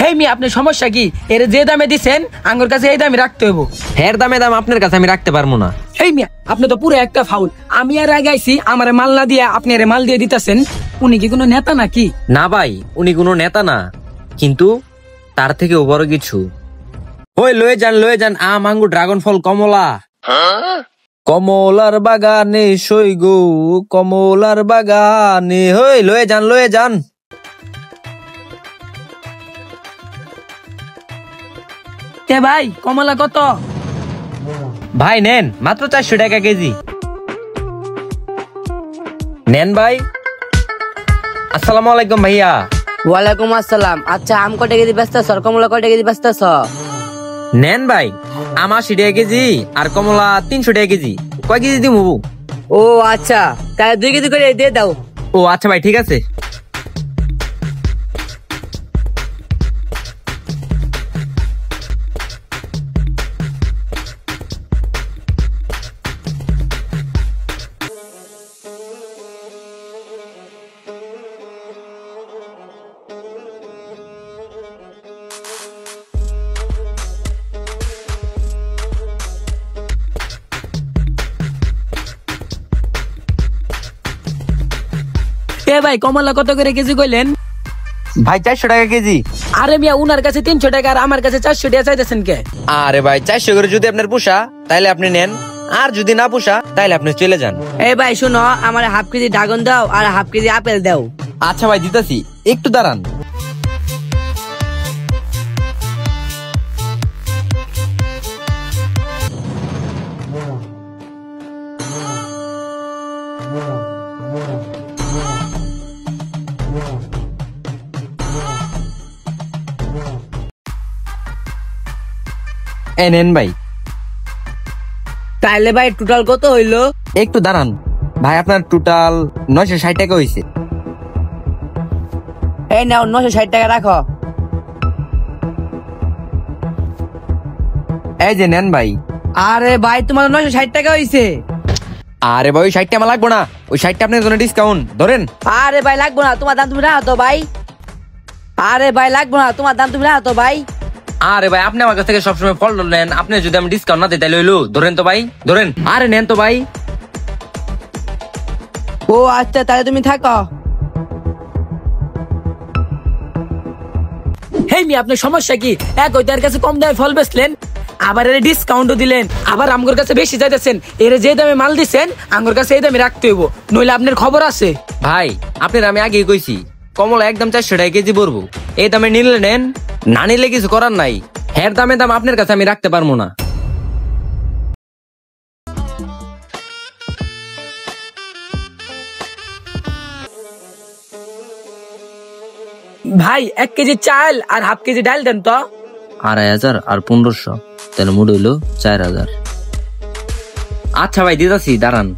হেই me আপনার সমস্যা কি? এর যে দামে দিছেন আঙ্গুর কাছে এই দামে রাখতে হইব। হের দাম আপনার কাছে আমি রাখতে পারবো না। হেই মিয়া আপনি তো পুরো একটা ফাউল। আমি আর আগে আইছি আমার মাল না দিয়ে আপনি এর মাল দিয়ে দিতেছেন। উনি কি কোনো নেতা নাকি? না ভাই, উনি কোনো নেতা না, কিন্তু তার থেকে বড় কিছু। ওই লয়ে যান আম, আঙ্গুর, ড্রাগন ফল, কমলা। কমলার বাগানে সই গো, কমলার বাগানে। হই লয়ে যান। কে ভাই কমলা কত? ভাই নেন, মাত্র 400 টাকা কেজি। নেন ভাই। আসসালামু আলাইকুম ভাইয়া। ওয়ালাইকুম আসসালাম। আচ্ছা আম কটা কেজি বেচতেছ আর কমলা কটা কেজি বেচতেছ? নেন ভাই, আম 80 টাকা কেজি আর কমলা 300 টাকা কেজি। কয় কেজি দিব? ও আচ্ছা, তাহলে 2 কেজি করে দিয়ে দাও। ও আচ্ছা ভাই, ঠিক আছে। এ ভাই কমলা কত করে কেজি কইলেন? ভাই 400 টাকা কেজি। আরে মিয়া উনার কাছে 300 টাকা আর আমার কাছে 400 টাকা চাইতেছেন কে? আরে ভাই 400 করে যদি আপনার পোষা তাহলে আপনি নেন, আর যদি না পোষা তাহলে আপনি চলে যান। এই ভাই শুনো, আমার হাফ কেজি ড্রাগন দাও আর হাফ কেজি আপেল দাও। আচ্ছা ভাই দিতাছি, একটু দাঁড়ান। নেন ভাই। তাহলে ভাই টোটাল কত হইলো? একটু দাঁড়ান ভাই, আপনার টোটাল 960 টাকা হয়েছে। এই নাও 960 টাকা রাখো। এই যে নেন ভাই। আরে ভাই তোমার 960 টাকা হইছে। আরে ভাই ওই 60 টা আমার লাগবো না, ওই 60 টা আপনার জন্য ডিসকাউন্ট ধরেন। আরে ভাই লাগবো না, তোমার দাম তুমি রাখো তো ভাই। আরে ভাই লাগবো না, তোমার দাম তুমি রাখো তো ভাই। আরে ভাই আপনি আমার কাছ থেকে সবসময় ফল নেন, আপনি যদি আমি ডিসকাউন্ট না দিই তাহলে হইলো। ধরেন তো ভাই, ধরেন। আরে নেন তো ভাই। ও আচ্ছা তাহলে তুমি থাকো। হেই মি আপনার সমস্যা কি? এক ওইটার কাছে কম দামে ফল বেচলেন, আবার এর ডিসকাউন্টও দিলেন, আবার আমগোর কাছে বেশি চাইতেছেন। এর যে দামে মাল দিছেন আমগোর কাছে এই দামে রাখতে হইব, নইলে আপনার খবর আছে। ভাই আপনার আমি আগেই কইছি কমলা একদম 400 টাকা কেজি পড়বো। এই দামে নিলে নেন, না নিলে কিছু করার নাই। হের দাম আপনার কাছে আমি রাখতে পারবো না। ভাই 1 কেজি চাল আর হাফ কেজি ডাল দেন তো। 2500 আর 1500, তাহলে মোট হইলো 4000। আচ্ছা ভাই দিতাছি, দাঁড়ান।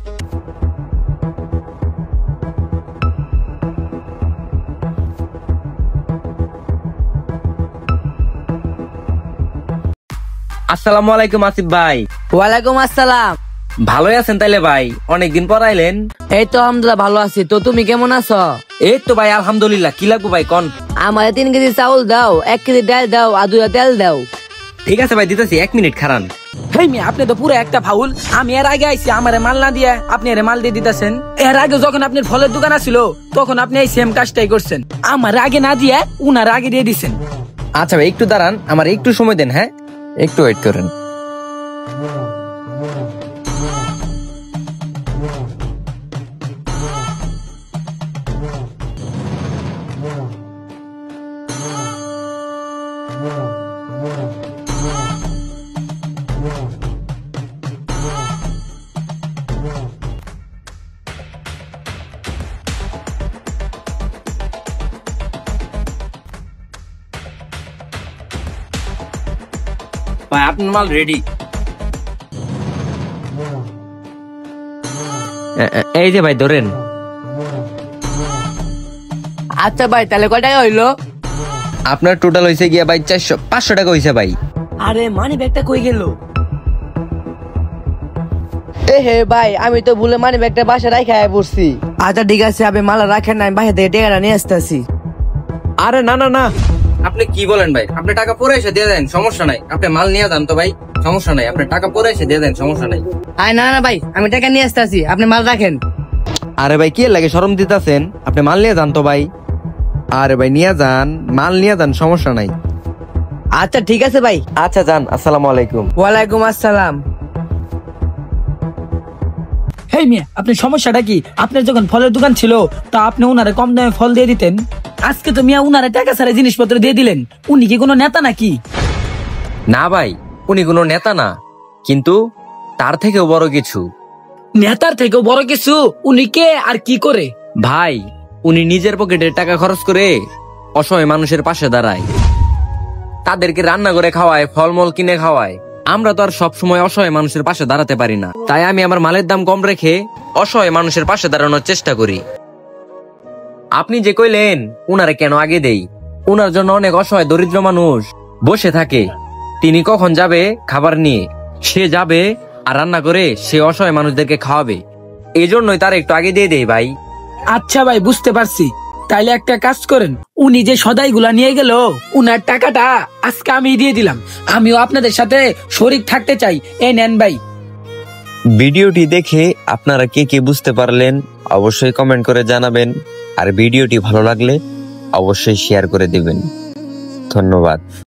আসসালামু আলাইকুম আসিফ ভাই। ওয়ালাইকুম আসসালাম। ভালোই আছেন তাইলে ভাই? অনেকদিন পর আইলেন। এই তো আলহামদুলিল্লাহ ভালো আছি, তো তুমি কেমন আছো? এই তো ভাই আলহামদুলিল্লাহ। কি লাগবো ভাই কন? আমার 3 কেজি চাউল দাও, 1 কেজি ডাল দাও আর 2 তেল দাও। ঠিক আছে ভাই দিতেছি, 1 মিনিট খারান। হেই মি আপনি তো পুরো একটা ফাউল। আমি এর আগে আইছি, আমারে মাল না দিয়ে আপনি এর মাল দিয়ে দিতেছেন। এর আগে যখন আপনার ফলের দোকান ছিল তখন আপনি এই সেম কাজটাই করছেন, আমার আগে না দিয়ে উনার আগে দিয়ে দিছেন। আচ্ছা ভাই একটু দাঁড়ান, আমার একটু সময় দেন। হ্যাঁ একটু ওয়েট করেন। ভাই আপনার মাল রেডি। এই যে ভাই ধরেন। আচ্ছা ভাই তাহলে কয় টাকা হইলো? আপনার টোটাল হয়েছে গিয়া ভাই 500 টাকা হয়েছে ভাই। আরে মানি ব্যাগটা কই গেল? এ হে ভাই আমি তো ভুলে মানি ব্যাগটা বাসা রাখা পড়ছি। আচ্ছা ঠিক আছে, আপনি মালা রাখেন না, আমি বাসা থেকে টাকাটা নিয়ে আসতেছি। আরে না না না, আপনি কি বলেন ভাই? আপনি টাকা পরে এসে দিয়ে দেন, সমস্যা নাই। আপনি মাল নিয়ে যান তো ভাই, সমস্যা নাই। আপনি টাকা পরে এসে দিয়ে দেন, সমস্যা নাই। আয় না না ভাই, আমি টাকা নিয়ে আসতেছি, আপনি মাল রাখেন। আরে ভাই কি লাগে শরম দিতাছেন? আপনি মাল নিয়ে যান তো ভাই। আরে ভাই নিয়ে যান, মাল নিয়ে যান, সমস্যা নাই। আচ্ছা ঠিক আছে ভাই। আচ্ছা যান, আসসালামু আলাইকুম। ওয়ালাইকুম আসসালাম। হেই মিয়া, আপনার সমস্যাটা কি? আপনার যখন ফলের দোকান ছিল তা আপনি উনারে কম দামে ফল দিয়ে দিতেন, আজকে তো মিয়া উনারে টাকা ছাড়া জিনিসপত্র দিয়ে দিলেন। উনি কি কোনো নেতা নাকি? না ভাই, উনি কোনো নেতা না, কিন্তু তার থেকেও বড় কিছু। নেতার থেকেও বড় কিছু? উনি কে আর কি করে? ভাই, উনি নিজের পকেটের টাকা খরচ করে অসহায় মানুষের পাশে দাঁড়ায়, তাদেরকে রান্না করে খাওয়ায়, ফলমূল কিনে খাওয়ায়। আমরা তো আর সব সময় অসহায় মানুষের পাশে দাঁড়াতে পারি না, তাই আমি আমার মালের দাম কম রেখে অসহায় মানুষের পাশে দাঁড়ানোর চেষ্টা করি। আপনি যে কইলেন উনারে কেন আগে দেই, উনার জন্য অনেক অসহায় দরিদ্র মানুষ বসে থাকে। তিনি কখন যাবে খাবার নিয়ে, সে যাবে আর রান্না করে সে অসহায় মানুষদেরকে খাওয়াবে, এই জন্যই তার একটু আগে দিয়ে দেই ভাই। আচ্ছা ভাই, বুঝতে পারছি। তাইলে একটা কাজ করেন, উনি যে সদাই গুলা নিয়ে গেল, উনার টাকাটা আজকে আমি দিয়ে দিলাম। আমিও আপনাদের সাথে শরীক থাকতে চাই। এই নেন ভাই। ভিডিওটি দেখে আপনারা কে কে বুঝতে পারলেন অবশ্যই কমেন্ট করে জানাবেন, আর ভিডিওটি ভালো লাগলে অবশ্যই শেয়ার করে দিবেন। ধন্যবাদ।